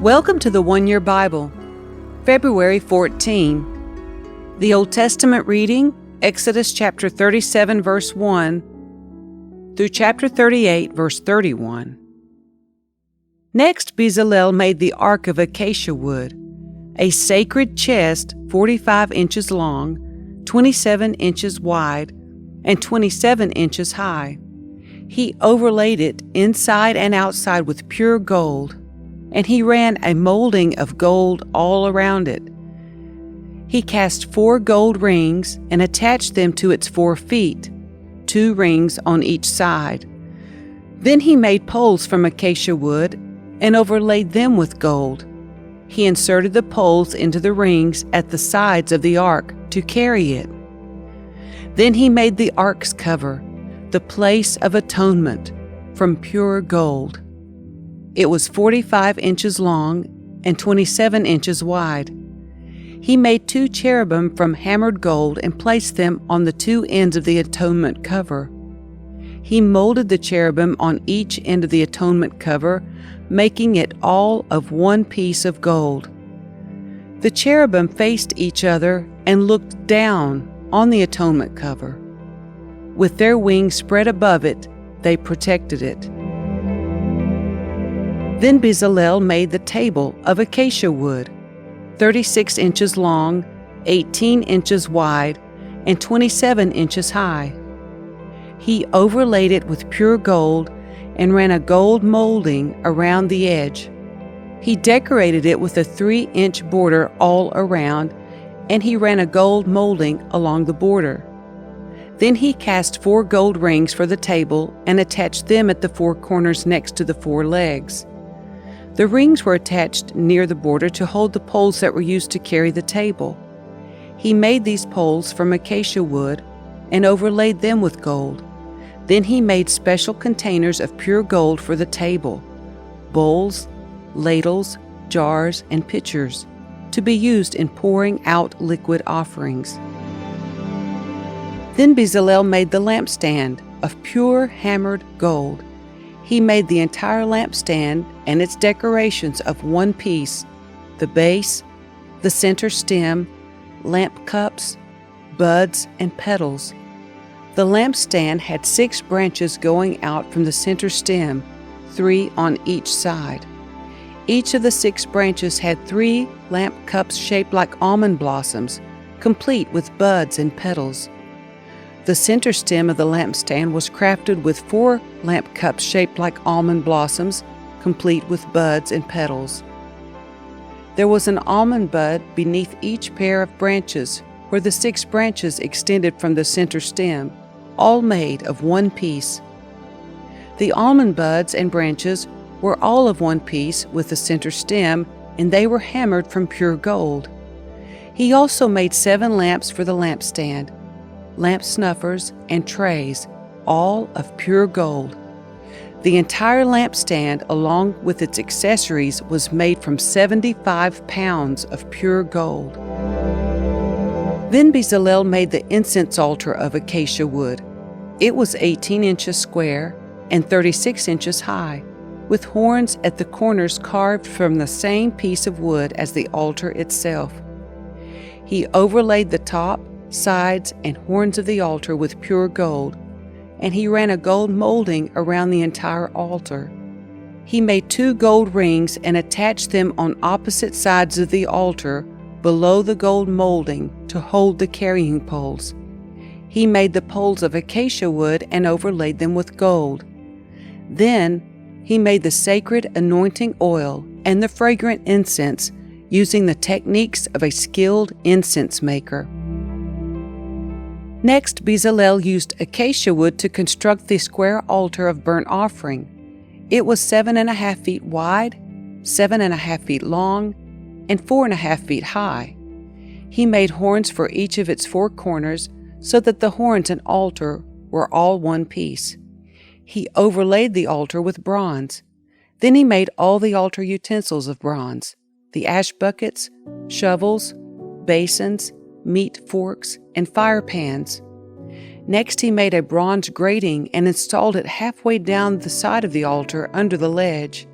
Welcome to the One Year Bible, February 14. The Old Testament reading, Exodus chapter 37, verse 1 through chapter 38, verse 31. Next, Bezalel made the ark of acacia wood, a sacred chest 45 inches long, 27 inches wide, and 27 inches high. He overlaid it inside and outside with pure gold, and he ran a molding of gold all around it. He cast 4 gold rings and attached them to its 4 feet, 2 rings on each side. Then he made poles from acacia wood and overlaid them with gold. He inserted the poles into the rings at the sides of the ark to carry it. Then he made the ark's cover, the place of atonement, from pure gold. It was 45 inches long and 27 inches wide. He made 2 cherubim from hammered gold and placed them on the 2 ends of the atonement cover. He molded the cherubim on each end of the atonement cover, making it all of one piece of gold. The cherubim faced each other and looked down on the atonement cover. With their wings spread above it, they protected it. Then Bezalel made the table of acacia wood, 36 inches long, 18 inches wide, and 27 inches high. He overlaid it with pure gold and ran a gold molding around the edge. He decorated it with a 3-inch border all around, and he ran a gold molding along the border. Then he cast 4 gold rings for the table and attached them at the 4 corners next to the 4 legs. The rings were attached near the border to hold the poles that were used to carry the table. He made these poles from acacia wood and overlaid them with gold. Then he made special containers of pure gold for the table, bowls, ladles, jars, and pitchers, to be used in pouring out liquid offerings. Then Bezalel made the lampstand of pure hammered gold. He made the entire lampstand and its decorations of one piece: the base, the center stem, lamp cups, buds, and petals. The lampstand had 6 branches going out from the center stem, 3 on each side. Each of the 6 branches had 3 lamp cups shaped like almond blossoms, complete with buds and petals. The center stem of the lampstand was crafted with 4 lamp cups shaped like almond blossoms, complete with buds and petals. There was an almond bud beneath each pair of branches, where the 6 branches extended from the center stem, all made of one piece. The almond buds and branches were all of one piece with the center stem, and they were hammered from pure gold. He also made 7 lamps for the lampstand, lamp snuffers, and trays, all of pure gold. The entire lampstand, along with its accessories, was made from 75 pounds of pure gold. Then Bezalel made the incense altar of acacia wood. It was 18 inches square and 36 inches high, with horns at the corners carved from the same piece of wood as the altar itself. He overlaid the top, sides, and horns of the altar with pure gold, and he ran a gold molding around the entire altar. He made 2 gold rings and attached them on opposite sides of the altar below the gold molding to hold the carrying poles. He made the poles of acacia wood and overlaid them with gold. Then he made the sacred anointing oil and the fragrant incense using the techniques of a skilled incense maker. Next, Bezalel used acacia wood to construct the square altar of burnt offering. It was 7.5 feet wide, 7.5 feet long, and 4.5 feet high. He made horns for each of its 4 corners so that the horns and altar were all one piece. He overlaid the altar with bronze. Then he made all the altar utensils of bronze: the ash buckets, shovels, basins, meat forks, and fire pans. Next, he made a bronze grating and installed it halfway down the side of the altar under the ledge.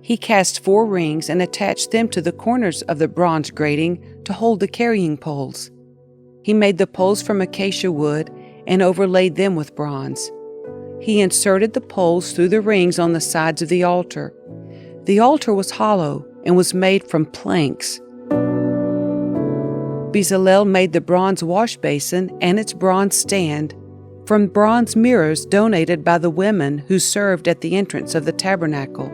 He cast 4 rings and attached them to the corners of the bronze grating to hold the carrying poles. He made the poles from acacia wood and overlaid them with bronze. He inserted the poles through the rings on the sides of the altar. The altar was hollow and was made from planks. Bezalel made the bronze wash basin and its bronze stand from bronze mirrors donated by the women who served at the entrance of the tabernacle.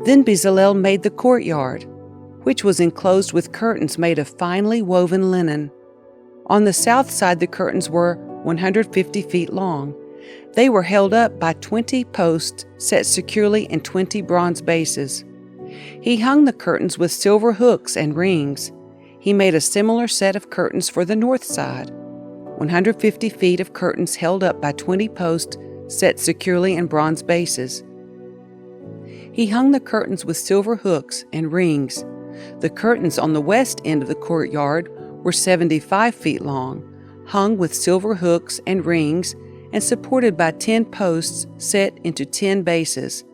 Then Bezalel made the courtyard, which was enclosed with curtains made of finely woven linen. On the south side the curtains were 150 feet long. They were held up by 20 posts set securely in 20 bronze bases. He hung the curtains with silver hooks and rings. He made a similar set of curtains for the north side, 150 feet of curtains held up by 20 posts set securely in bronze bases. He hung the curtains with silver hooks and rings. The curtains on the west end of the courtyard were 75 feet long, hung with silver hooks and rings, and supported by 10 posts set into 10 bases.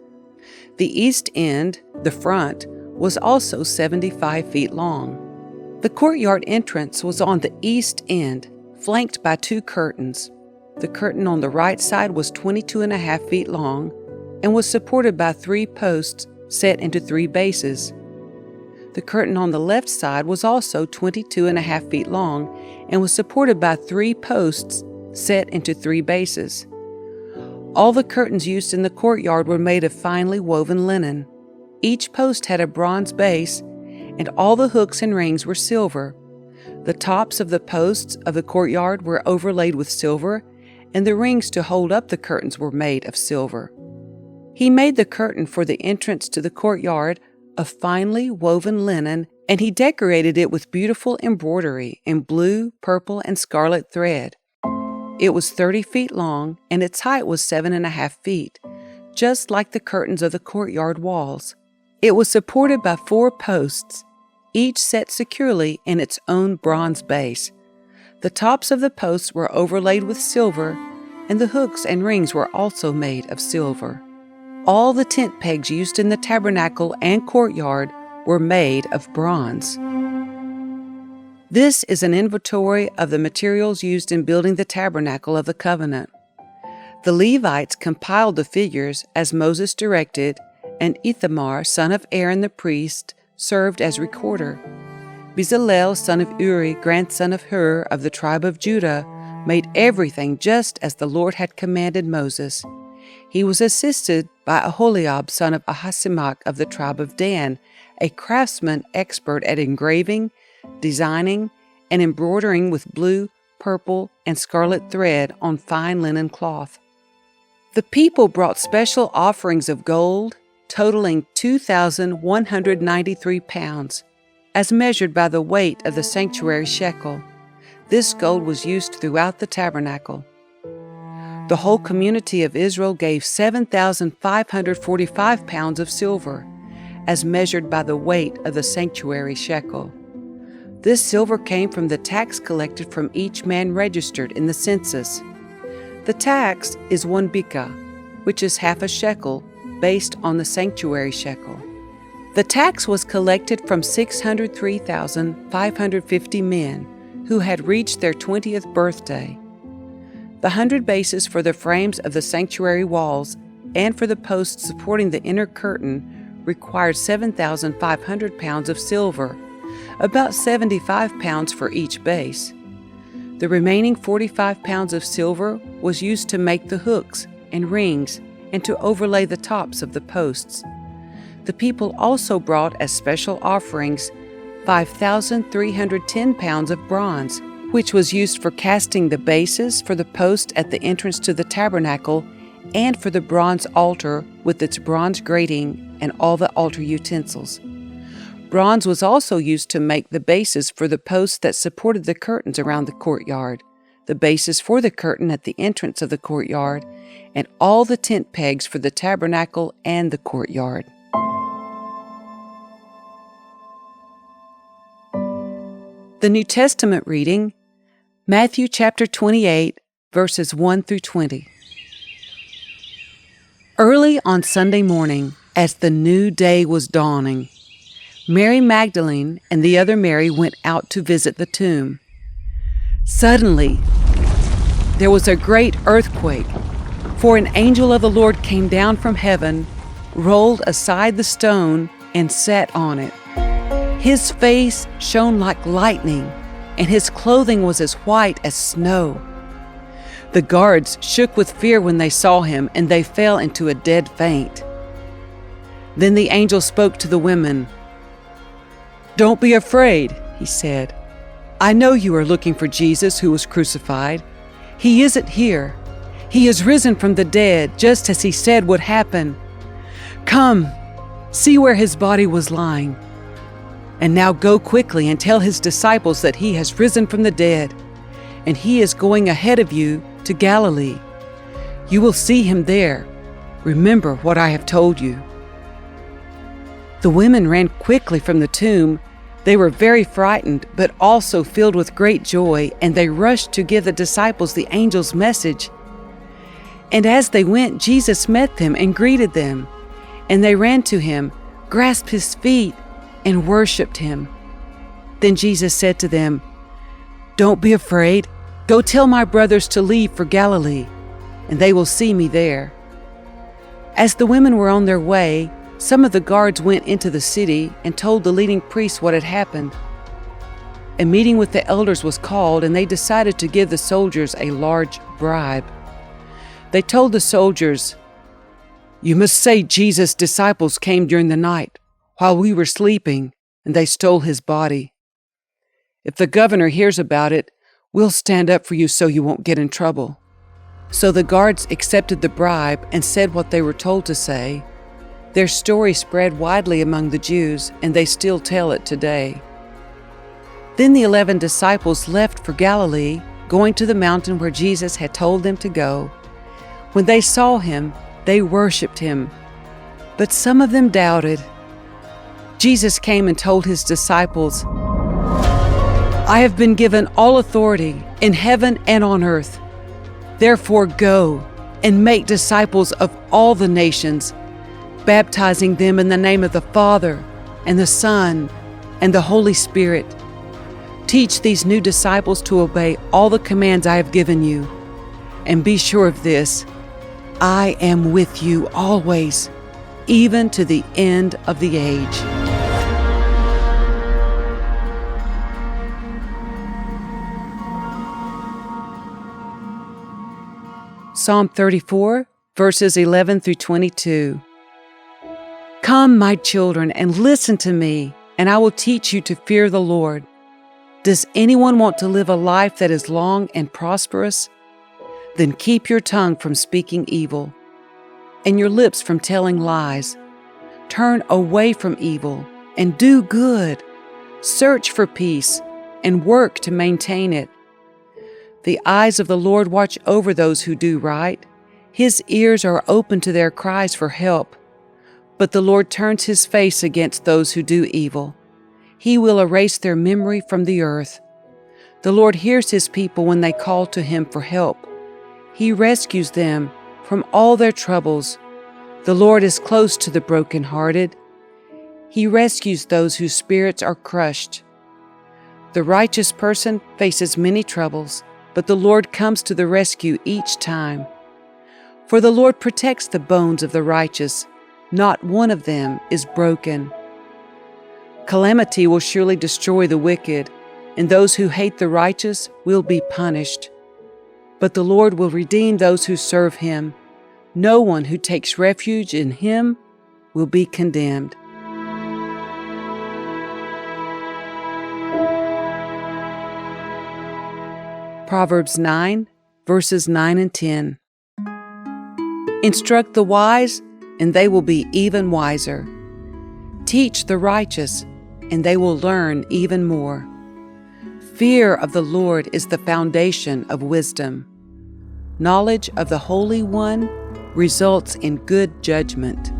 The east end, the front, was also 75 feet long. The courtyard entrance was on the east end, flanked by 2 curtains. The curtain on the right side was 22.5 feet long and was supported by 3 posts set into 3 bases. The curtain on the left side was also 22.5 feet long and was supported by 3 posts set into 3 bases. All the curtains used in the courtyard were made of finely woven linen. Each post had a bronze base, and all the hooks and rings were silver. The tops of the posts of the courtyard were overlaid with silver, and the rings to hold up the curtains were made of silver. He made the curtain for the entrance to the courtyard of finely woven linen, and he decorated it with beautiful embroidery in blue, purple, and scarlet thread. It was 30 feet long, and its height was 7.5 feet, just like the curtains of the courtyard walls. It was supported by 4 posts, each set securely in its own bronze base. The tops of the posts were overlaid with silver, and the hooks and rings were also made of silver. All the tent pegs used in the tabernacle and courtyard were made of bronze. This is an inventory of the materials used in building the tabernacle of the covenant. The Levites compiled the figures as Moses directed, and Ithamar, son of Aaron the priest, served as recorder. Bezalel, son of Uri, grandson of Hur of the tribe of Judah, made everything just as the Lord had commanded Moses. He was assisted by Aholiab, son of Ahisamach of the tribe of Dan, a craftsman expert at engraving, designing, and embroidering with blue, purple, and scarlet thread on fine linen cloth. The people brought special offerings of gold, totaling 2,193 pounds, as measured by the weight of the sanctuary shekel. This gold was used throughout the tabernacle. The whole community of Israel gave 7,545 pounds of silver, as measured by the weight of the sanctuary shekel. This silver came from the tax collected from each man registered in the census. The tax is 1 bika, which is half a shekel, based on the sanctuary shekel. The tax was collected from 603,550 men who had reached their 20th birthday. The 100 bases for the frames of the sanctuary walls and for the posts supporting the inner curtain required 7,500 pounds of silver, about 75 pounds for each base. The remaining 45 pounds of silver was used to make the hooks and rings and to overlay the tops of the posts. The people also brought as special offerings 5,310 pounds of bronze, which was used for casting the bases for the post at the entrance to the tabernacle and for the bronze altar with its bronze grating and all the altar utensils. Bronze was also used to make the bases for the posts that supported the curtains around the courtyard, the bases for the curtain at the entrance of the courtyard, and all the tent pegs for the tabernacle and the courtyard. The New Testament reading, Matthew chapter 28, verses 1 through 20. Early on Sunday morning, as the new day was dawning, Mary Magdalene and the other Mary went out to visit the tomb. Suddenly, there was a great earthquake, for an angel of the Lord came down from heaven, rolled aside the stone, and sat on it. His face shone like lightning, and his clothing was as white as snow. The guards shook with fear when they saw him, and they fell into a dead faint. Then the angel spoke to the women. "Don't be afraid," he said. "I know you are looking for Jesus who was crucified. He isn't here. He has risen from the dead, just as he said would happen. Come, see where his body was lying. And now go quickly and tell his disciples that he has risen from the dead, and he is going ahead of you to Galilee. You will see him there. Remember what I have told you." The women ran quickly from the tomb. They were very frightened, but also filled with great joy, and they rushed to give the disciples the angel's message. And as they went, Jesus met them and greeted them. And they ran to him, grasped his feet, and worshipped him. Then Jesus said to them, "Don't be afraid. Go tell my brothers to leave for Galilee, and they will see me there." As the women were on their way, some of the guards went into the city and told the leading priests what had happened. A meeting with the elders was called, and they decided to give the soldiers a large bribe. They told the soldiers, "You must say Jesus' disciples came during the night while we were sleeping, and they stole his body. If the governor hears about it, we'll stand up for you so you won't get in trouble." So the guards accepted the bribe and said what they were told to say. Their story spread widely among the Jews, and they still tell it today. Then the 11 disciples left for Galilee, going to the mountain where Jesus had told them to go. When they saw him, they worshipped him, but some of them doubted. Jesus came and told his disciples, "I have been given all authority in heaven and on earth. Therefore go and make disciples of all the nations, baptizing them in the name of the Father and the Son and the Holy Spirit. Teach these new disciples to obey all the commands I have given you. And be sure of this, I am with you always, even to the end of the age." Psalm 34, verses 11 through 22. "Come, my children, and listen to me, and I will teach you to fear the Lord. Does anyone want to live a life that is long and prosperous? Then keep your tongue from speaking evil, and your lips from telling lies. Turn away from evil and do good. Search for peace and work to maintain it. The eyes of the Lord watch over those who do right. His ears are open to their cries for help. But the Lord turns his face against those who do evil. He will erase their memory from the earth. The Lord hears his people when they call to him for help. He rescues them from all their troubles. The Lord is close to the brokenhearted. He rescues those whose spirits are crushed. The righteous person faces many troubles, but the Lord comes to the rescue each time. For the Lord protects the bones of the righteous. Not one of them is broken. Calamity will surely destroy the wicked, and those who hate the righteous will be punished. But the Lord will redeem those who serve him. No one who takes refuge in him will be condemned. Proverbs 9, verses 9 and 10. Instruct the wise, and they will be even wiser. Teach the righteous, and they will learn even more. Fear of the Lord is the foundation of wisdom. Knowledge of the Holy One results in good judgment.